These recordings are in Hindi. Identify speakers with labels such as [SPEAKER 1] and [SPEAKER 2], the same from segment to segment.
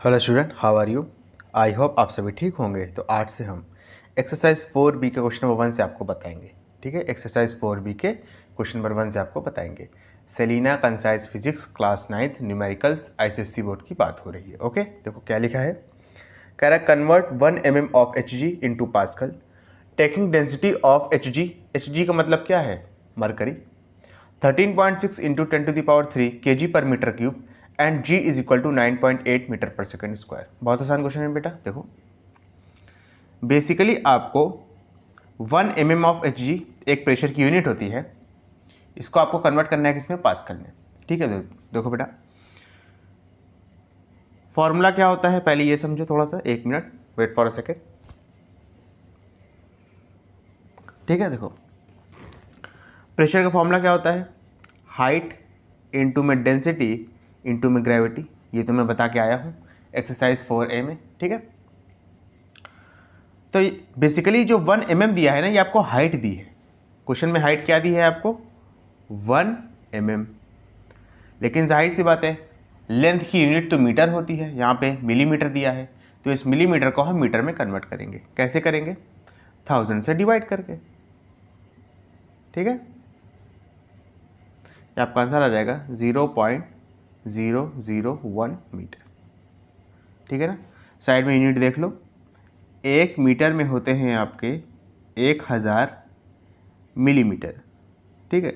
[SPEAKER 1] Hello student, how are you. I hope आप सभी ठीक होंगे। तो आज से हम एक्सरसाइज 4B के क्वेश्चन नंबर 1 से आपको बताएंगे। ठीक है, एक्सरसाइज 4B के क्वेश्चन नंबर 1 से आपको बताएंगे। Selina concise physics class 9th numericals ICSE board की बात हो रही है। ओके, देखो क्या लिखा है। कह रहा है convert 1 mm of Hg into pascal taking density of Hg। Hg का मतलब क्या है? Mercury. 13.6 into 10⁻³ kg per metre cube and g is equal to 9.8 metre per second square. बहुत आसान क्वेश्चन है बेटा। देखो बेसिकली आपको 1 mm ऑफ Hg एक प्रेशर की यूनिट होती है, इसको आपको कन्वर्ट करना है किसमें? पास्कल में। ठीक है, देखो बेटा फॉर्मूला क्या होता है पहले ये समझो थोड़ा सा। 1 minute wait for a second. ठीक है, देखो प्रेशर का फॉर्मूला क्या होता है? हाइट इंटू में डेंसिटी इंटू में ग्रेविटी। ये तो मैं बता के आया हूँ एक्सरसाइज 4A में। ठीक है, तो बेसिकली जो 1 mm दिया है ना, ये आपको हाइट दी है। क्वेश्चन में हाइट क्या दी है आपको? 1 mm। लेकिन जाहिर सी बात है लेंथ की यूनिट तो मीटर होती है, यहाँ पे मिलीमीटर दिया है, तो इस मिलीमीटर को हम मीटर में कन्वर्ट करेंगे। कैसे करेंगे? 1000 से डिवाइड करके। ठीक है, ये आपका आंसर आ जाएगा 0.001 मीटर। ठीक है ना, साइड में यूनिट देख लो। 1 मीटर में होते हैं आपके 1000 मिलीमीटर। ठीक है,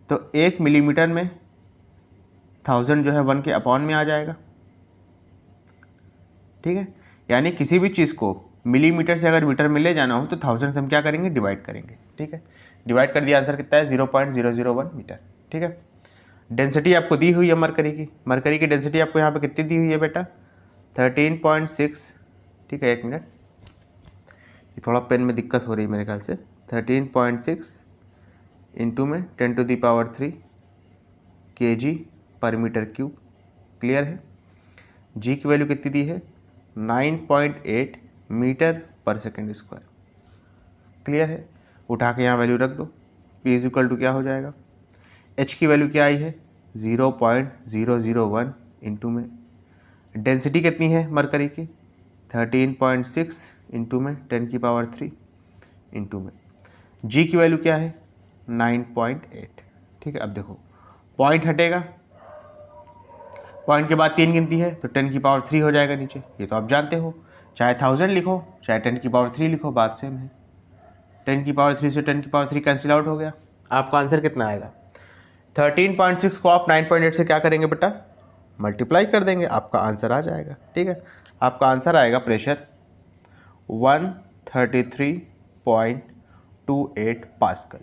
[SPEAKER 1] तो 1 मिलीमीटर में 1000 जो है 1 के अपॉन में आ जाएगा। ठीक है, यानी किसी भी चीज़ को मिलीमीटर से अगर मीटर में ले जाना हो तो 1000 से हम क्या करेंगे? डिवाइड करेंगे। ठीक है, डिवाइड कर दिया, आंसर कितना है? 0.001 मीटर। ठीक है, डेंसिटी आपको दी हुई है मरकरी की। मरकरी की डेंसिटी आपको यहाँ पे कितनी दी हुई है बेटा? 13.6। ठीक है, 1 मिनट, ये थोड़ा पेन में दिक्कत हो रही है मेरे ख्याल से। 13.6 इंटू में 10⁻³ kg per metre cube. Clear है? जी की वैल्यू कितनी दी है? 9.8 metre per second square. Clear है? उठा के यहाँ वैल्यू रख दो। P इज इक्वल टू क्या हो जाएगा? H की वैल्यू क्या आई है? 0.001 इंटू में डेंसिटी कितनी है मरकरी की? 13.6 इंटू में 10⁻³ इंटू में G की वैल्यू क्या है? 9.8। ठीक है, अब देखो पॉइंट हटेगा, पॉइंट के बाद 3 गिनती है तो 10⁻³ हो जाएगा नीचे। ये तो आप जानते हो, चाहे 1000 लिखो चाहे 10⁻³ लिखो, बात सेम है। 10⁻³ से 10⁻³ कैंसिल आउट हो गया। आपका आंसर कितना आएगा? 13.6 को आप 9.8 से क्या करेंगे बेटा? मल्टीप्लाई कर देंगे, आपका आंसर आ जाएगा। ठीक है, आपका आंसर आएगा प्रेशर 133.28 पास्कल।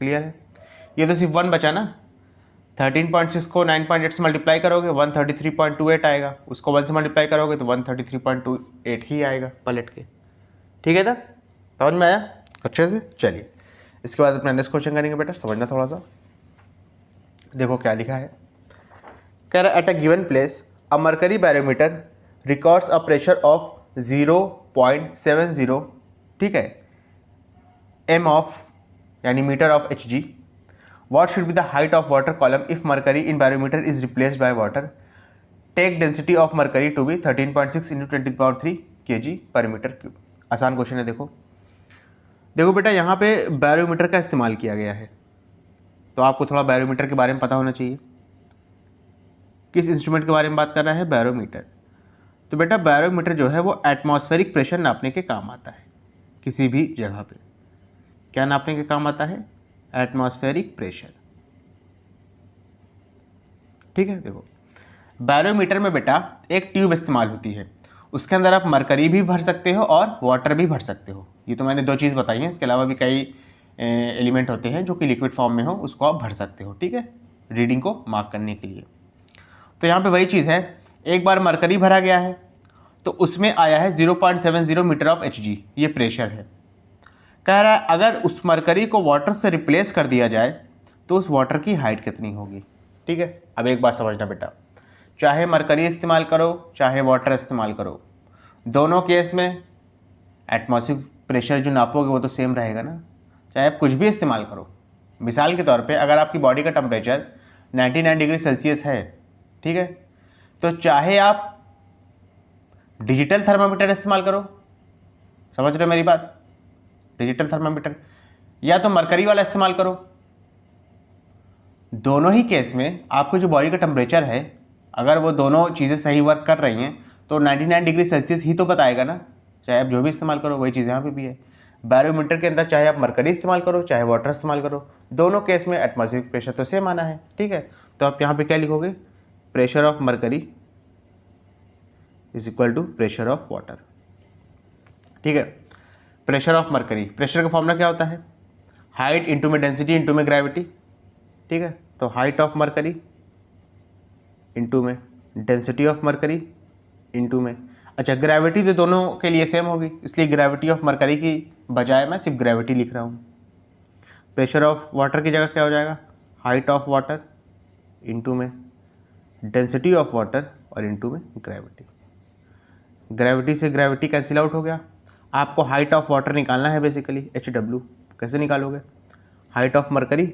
[SPEAKER 1] क्लियर है? ये तो सिर्फ 1 बचा ना। 13.6 को 9.8 से मल्टीप्लाई करोगे 133.28 आएगा, उसको 1 से मल्टीप्लाई करोगे तो 133.28 ही आएगा पलट के। ठीक है था, समझ में आया अच्छे से? चलिए इसके बाद अपना नेक्स्ट क्वेश्चन करेंगे बेटा, समझना थोड़ा सा। देखो क्या लिखा है। कह रहा at a given place a mercury barometer records a pressure of 0.70। ठीक है, m ऑफ यानी metre of Hg। What should be the height of water column if mercury in barometer is replaced by water? Take density of mercury to be 13.6 into 10⁻³ kg per meter cube। आसान क्वेश्चन है। देखो देखो बेटा, यहाँ पे बैरोमीटर का इस्तेमाल किया गया है, तो आपको थोड़ा बैरोमीटर के बारे में पता होना चाहिए। किस इंस्ट्रूमेंट के बारे में बात कर रहा है? बैरोमीटर। तो बेटा बैरोमीटर जो है वो एटमॉस्फेरिक प्रेशर नापने के काम आता है। किसी भी जगह पे क्या नापने के काम आता है? Atmospheric pressure. ठीक है, देखो बैरोमीटर में बेटा एक ट्यूब इस्तेमाल होती है, उसके अंदर आप मरकरी भी भर सकते हो और वाटर भी भर सकते हो। ये तो मैंने 2 चीज़ बताई हैं, इसके अलावा भी कई एलिमेंट होते हैं जो कि लिक्विड फॉर्म में हो, उसको आप भर सकते हो। ठीक है, रीडिंग को मार्क करने के लिए। तो यहाँ पे वही चीज़ है, एक बार मरकरी भरा गया है तो उसमें आया है 0.70 मीटर ऑफ Hg, ये प्रेशर है। कह रहा है अगर उस मरकरी को वाटर से रिप्लेस कर दिया जाए तो उस वाटर की हाइट कितनी होगी। ठीक है, अब एक बात समझना बेटा, चाहे मरकरी इस्तेमाल करो चाहे वाटर इस्तेमाल करो, दोनों केस में एटमॉस्फेरिक प्रेशर जो नापोगे वो तो सेम रहेगा ना, चाहे आप कुछ भी इस्तेमाल करो। मिसाल के तौर पे अगर आपकी बॉडी का टेम्परेचर 99 डिग्री सेल्सियस है, ठीक है, तो चाहे आप डिजिटल थर्मामीटर इस्तेमाल करो, समझ रहे हो मेरी बात, डिजिटल थर्मामीटर, या तो मरकरी वाला इस्तेमाल करो। दोनों ही केस में आपको जो बॉडी का टेम्परेचर है, अगर वो दोनों चीज़ें सही वर्क कर रही हैं तो 99 डिग्री सेल्सियस ही तो बताएगा ना, चाहे आप जो भी इस्तेमाल करो वही चीज़ यहाँ पे भी है। बैरोमीटर के अंदर चाहे आप मरकरी इस्तेमाल करो चाहे वाटर इस्तेमाल करो, दोनों केस में एटमॉस्फेरिक प्रेशर तो सेम आना है, ठीक है। तो आप यहाँ पे क्या लिखोगे, pressure of mercury is equal to pressure of water, ठीक है। प्रेशर ऑफ मरकरी, प्रेशर का फॉर्मूला क्या होता है, हाइट इंटू में डेंसिटी इंटू में ग्रेविटी, ठीक है। तो हाइट ऑफ मरकरी इंटू में डेंसिटी ऑफ मरकरी इंटू में, अच्छा ग्रेविटी तो दोनों के लिए सेम होगी, इसलिए ग्रेविटी ऑफ मरकरी की बजाय मैं सिर्फ ग्रेविटी लिख रहा हूँ। प्रेशर ऑफ वाटर की जगह क्या हो जाएगा, हाइट ऑफ वाटर इंटू में डेंसिटी ऑफ वाटर और इंटू में ग्रेविटी। ग्रेविटी से ग्रेविटी कैंसिल आउट हो गया। आपको हाइट ऑफ वाटर निकालना है बेसिकली, HW। कैसे निकालोगे, हाइट ऑफ मरकरी,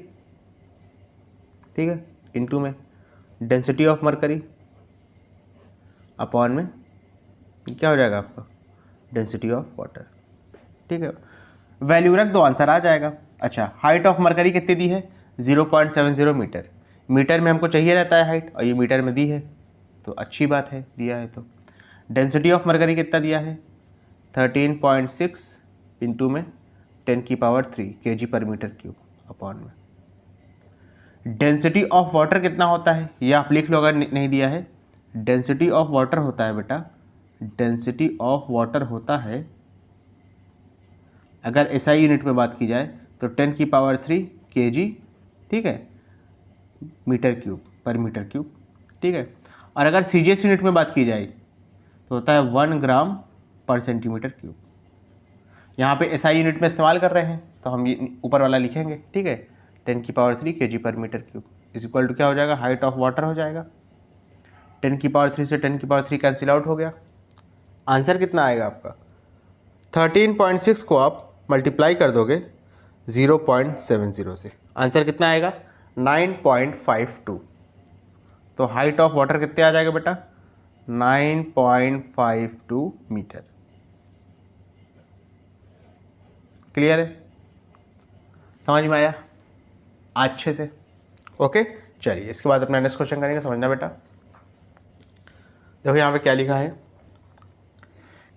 [SPEAKER 1] ठीक है, इंटू में डेंसिटी ऑफ मरकरी अपॉन में क्या हो जाएगा आपका, डेंसिटी ऑफ वाटर, ठीक है। वैल्यू रख दो, आंसर आ जाएगा। अच्छा, हाइट ऑफ मरकरी कितनी दी है, 0.70 मीटर। मीटर में हमको चाहिए रहता है हाइट, और ये मीटर में दी है तो अच्छी बात है, दिया है तो। डेंसिटी ऑफ मरकरी कितना दिया है, 13.6 इंटू में 10⁻³ kg per metre cube upon में। डेंसिटी ऑफ वाटर कितना होता है ये आप लिख लो अगर नहीं दिया है। डेंसिटी ऑफ वाटर होता है बेटा, डेंसिटी ऑफ वाटर होता है, अगर SI यूनिट में बात की जाए तो 10⁻³ kg, ठीक है, मीटर क्यूब पर मीटर क्यूब, ठीक है। और अगर CGS यूनिट में बात की जाए तो होता है 1 ग्राम पर सेंटीमीटर क्यूब। यहाँ पे SI यूनिट में इस्तेमाल कर रहे हैं तो हम ये ऊपर वाला लिखेंगे, ठीक है, 10⁻³ kg per metre cube is equal to क्या हो जाएगा, हाइट ऑफ वाटर हो जाएगा। 10⁻³ से 10⁻³ कैंसिल आउट हो गया, आंसर कितना आएगा आपका, 13.6 को आप मल्टीप्लाई कर दोगे 0.70 से, आंसर कितना आएगा 9.52। तो हाइट ऑफ वाटर कितने आ जाएगा बेटा, 9.52 मीटर। क्लियर है, समझ में आया अच्छे से, ओके। चलिए इसके बाद अपना नेक्स्ट क्वेश्चन करेंगे, समझना बेटा। देखो यहाँ पे क्या लिखा है,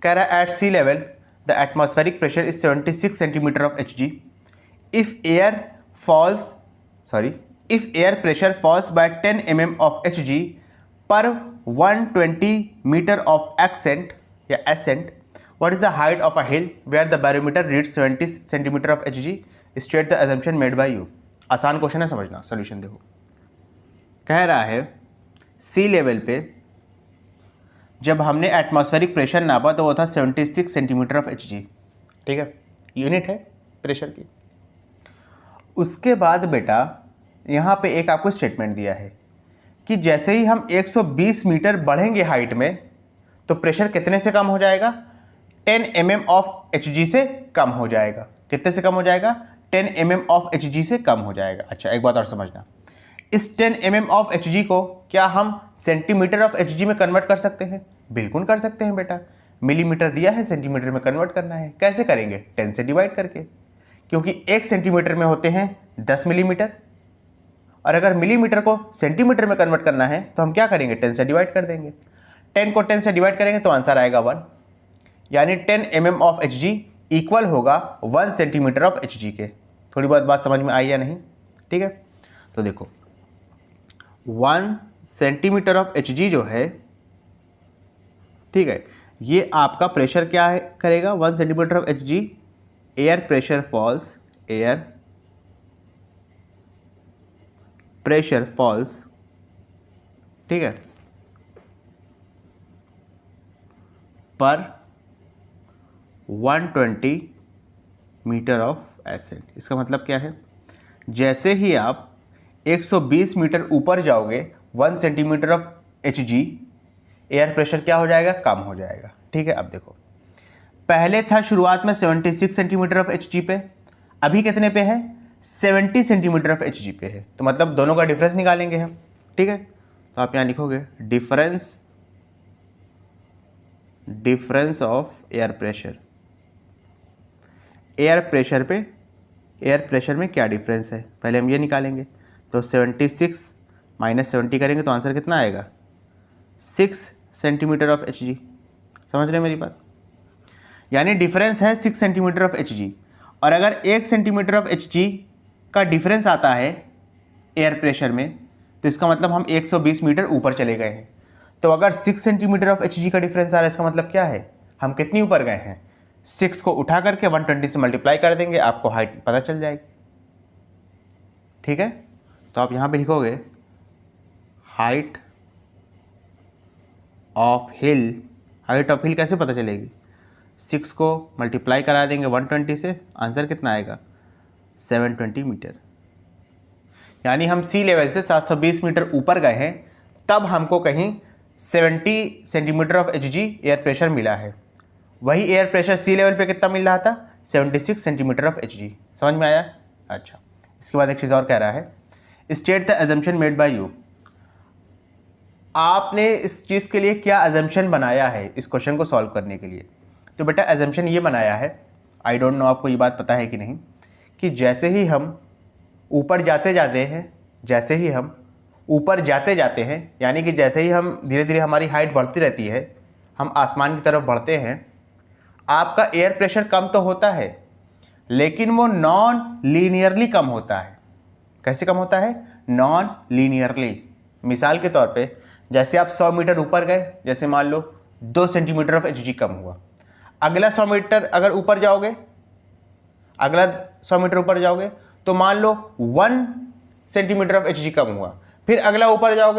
[SPEAKER 1] कह रहा है at sea level the atmospheric pressure is 76 centimetre of Hg if air pressure falls by 10 mm of Hg per 120 metre of accent या ascent, what is the height of a hill where the barometer reads 70 centimetre of Hg, state the assumption made by you. आसान क्वेश्चन है, समझना। सोल्यूशन देखो, कह रहा है सी लेवल पे जब हमने एटमॉस्फेरिक प्रेशर नापा तो वो था 76 सेंटीमीटर ऑफ Hg, ठीक है, यूनिट है प्रेशर की। उसके बाद बेटा यहाँ पे एक आपको स्टेटमेंट दिया है कि जैसे ही हम 120 मीटर बढ़ेंगे हाइट में तो प्रेशर कितने से कम हो जाएगा, 10 mm ऑफ Hg से कम हो जाएगा। कितने से कम हो जाएगा, 10 mm ऑफ Hg से कम हो जाएगा। अच्छा एक बात और समझना, इस 10 mm ऑफ Hg को क्या हम सेंटीमीटर ऑफ Hg में कन्वर्ट कर सकते हैं, बिल्कुल कर सकते हैं बेटा। मिलीमीटर दिया है, सेंटीमीटर में कन्वर्ट करना है, कैसे करेंगे, 10 से डिवाइड करके, क्योंकि 1 सेंटीमीटर में होते हैं 10 मिलीमीटर, और अगर मिलीमीटर को सेंटीमीटर में कन्वर्ट करना है तो हम क्या करेंगे, 10 से डिवाइड कर देंगे। 10 को 10 से डिवाइड करेंगे तो आंसर आएगा 1, यानी 10 mm ऑफ Hg इक्वल होगा 1 सेंटीमीटर ऑफ Hg के। थोड़ी बहुत बात समझ में आई या नहीं, ठीक है। तो देखो 1 सेंटीमीटर ऑफ Hg जो है, ठीक है, ये आपका प्रेशर क्या है करेगा, 1 centimetre of Hg, air pressure falls, air pressure falls, ठीक है, पर 120 मीटर ऑफ एसेंट। इसका मतलब क्या है, जैसे ही आप 120 मीटर ऊपर जाओगे 1 centimetre of Hg, air pressure क्या हो जाएगा, कम हो जाएगा, ठीक है। अब देखो पहले था शुरुआत में 76 सेंटीमीटर ऑफ Hg पे, अभी कितने पे है, 70 सेंटीमीटर ऑफ Hg पे है, तो मतलब दोनों का डिफरेंस निकालेंगे हम, ठीक है। तो आप यहाँ लिखोगे difference of air pressure. Air pressure में क्या डिफरेंस है, पहले हम ये निकालेंगे। तो 76 माइनस 70 करेंगे तो आंसर कितना आएगा, 6 सेंटीमीटर ऑफ Hg। समझ रहे हैं मेरी बात? यानी डिफरेंस है 6 सेंटीमीटर ऑफ Hg। और अगर 1 सेंटीमीटर ऑफ Hg का डिफरेंस आता है एयर प्रेशर में, तो इसका मतलब हम 120 मीटर ऊपर चले गए हैं। तो अगर 6 सेंटीमीटर ऑफ Hg का डिफरेंस आ रहा है, इसका मतलब क्या है, हम कितनी ऊपर गए हैं। 6 को उठा करके 120 से मल्टीप्लाई कर देंगे, आपको हाइट पता चल जाएगी। ठीक है, तो आप यहाँ पे लिखोगे height of hill. Height of hill कैसे पता चलेगी, 6 को मल्टीप्लाई करा देंगे 120 से, आंसर कितना आएगा 720 मीटर। यानी हम सी लेवल से 720 मीटर ऊपर गए हैं, तब हमको कहीं 70 centimetre of Hg air pressure मिला है। वही एयर प्रेशर सी लेवल पे कितना मिल रहा था, 76 सेंटीमीटर ऑफ Hg। समझ में आया? अच्छा, इसके बाद एक चीज़ और कह रहा है, state the assumption made by you. आपने इस चीज़ के लिए क्या अजम्पशन बनाया है इस क्वेश्चन को सॉल्व करने के लिए। तो बेटा अजम्पशन ये बनाया है, आई डोंट नो आपको ये बात पता है कि नहीं, कि जैसे ही हम ऊपर जाते जाते हैं, यानी कि जैसे ही हम धीरे धीरे हमारी हाइट बढ़ती रहती है, हम आसमान की तरफ बढ़ते हैं, आपका एयर प्रेशर कम तो होता है, लेकिन वो नॉन लीनियरली कम होता है। कैसे कम होता है, नॉन लीनियरली। मिसाल के तौर पे जैसे आप 100 मीटर ऊपर गए, जैसे मान लो 2 सेंटीमीटर ऑफ Hg कम हुआ, अगला 100 मीटर अगर ऊपर जाओगे, तो मान लो 1 सेंटीमीटर ऑफ Hg कम हुआ। फिर अगला 100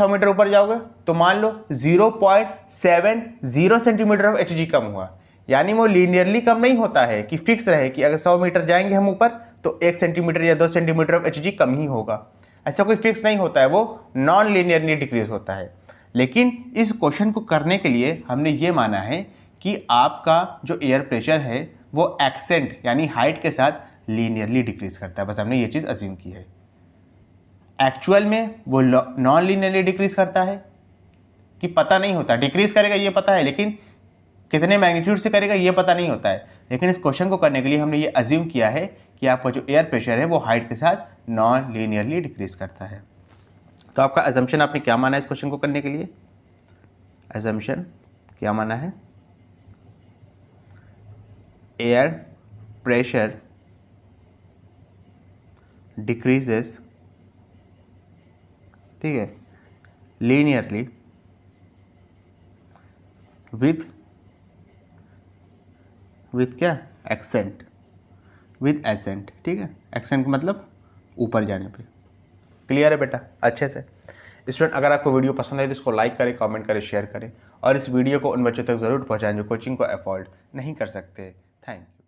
[SPEAKER 1] मीटर ऊपर जाओगे तो मान लो 0.70 सेंटीमीटर ऑफ Hg कम हुआ। यानी वो लीनियरली कम नहीं होता है कि फिक्स रहे कि अगर 100 मीटर जाएंगे हम ऊपर तो 1 सेंटीमीटर या 2 सेंटीमीटर ऑफ Hg कम ही होगा। ऐसा कोई फिक्स नहीं होता है, वो नॉन लीनियरली डिक्रीज होता है। लेकिन इस क्वेश्चन को करने के लिए हमने ये माना है कि आपका जो एयर प्रेशर है वो एक्सेंट यानी हाइट के साथ लीनियरली डिक्रीज करता है। बस हमने ये चीज़ अज्यूम की है। एक्चुअल में वो नॉन लीनियरली डिक्रीज करता है कि पता नहीं होता। डिक्रीज करेगा ये पता है, लेकिन कितने मैग्नीट्यूड से करेगा ये पता नहीं होता है। लेकिन इस क्वेश्चन को करने के लिए हमने ये अज्यूम किया है कि आपका जो एयर प्रेशर है वो हाइट के साथ नॉन लीनियरली डिक्रीज करता है। तो आपका अजम्पशन आपने क्या माना है इस क्वेश्चन को करने के लिए? अजम्पशन क्या माना है? एयर प्रेशर डिक्रीजेस, ठीक है, लीनियरली विथ क्या, एक्सेंट, विथ एसेंट। ठीक है, एक्सेंट मतलब ऊपर जाने पे। क्लियर है बेटा अच्छे से? स्टूडेंट, अगर आपको वीडियो पसंद आए तो इसको लाइक करें, कमेंट करें, शेयर करें और इस वीडियो को उन बच्चों तक ज़रूर पहुंचाएं जो कोचिंग को अफोर्ड नहीं कर सकते। Thank you.